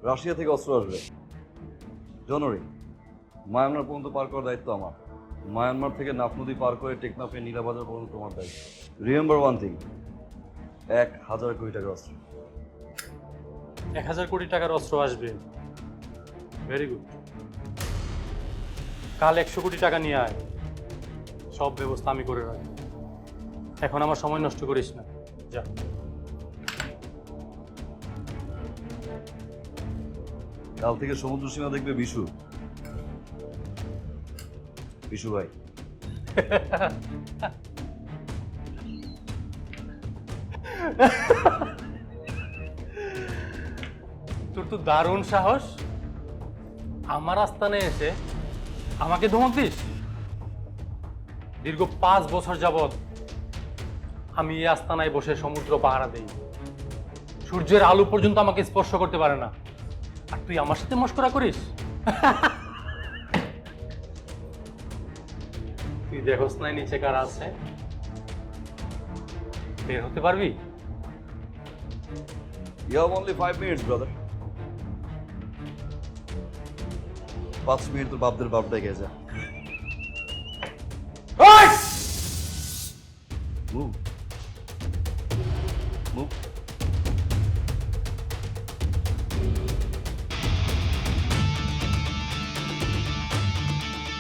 Russia থেকে অস্ত্র আসবে জানুয়ারি। মায়ানমার পর্যন্ত পার করার দায়িত্ব আমার। মায়ানমার থেকে নাফ নদী পার করে টেকনাফে নীলাবাজার পর্যন্ত তোমার দায়িত্ব। রিমেম্বার ওয়ান থিং, 1,000 কোটি টাকার অস্ত্র। 1,000 কোটি টাকার অস্ত্র আসবে, ভেরি গুড। কাল 100 কোটি টাকা নিয়ে আয়, সব ব্যবস্থা আমি করে রাখবো। এখন আমার সময় নষ্ট করিস না, যা। কাল থেকে সমুদ্র সীমা দেখবে বিশু। বিশু ভাই। তোর তো দারুণ সাহস, আমার আস্তানে এসে আমাকে ধমক দিস। দীর্ঘ 5 বছর যাবৎ আমি এই আস্তানায় বসে সমুদ্র পাহারা দেই, সূর্যের আলো পর্যন্ত আমাকে স্পর্শ করতে পারে না, আর তুই আমার সাথে মশকরা করিস? তুই দেখোস নাই নিচে কারা আছে? বের হতে পারবি? You have only 5 minutes, brother. 5 minute তোর বাপদের বাপ ডেকে যা। Move. Move.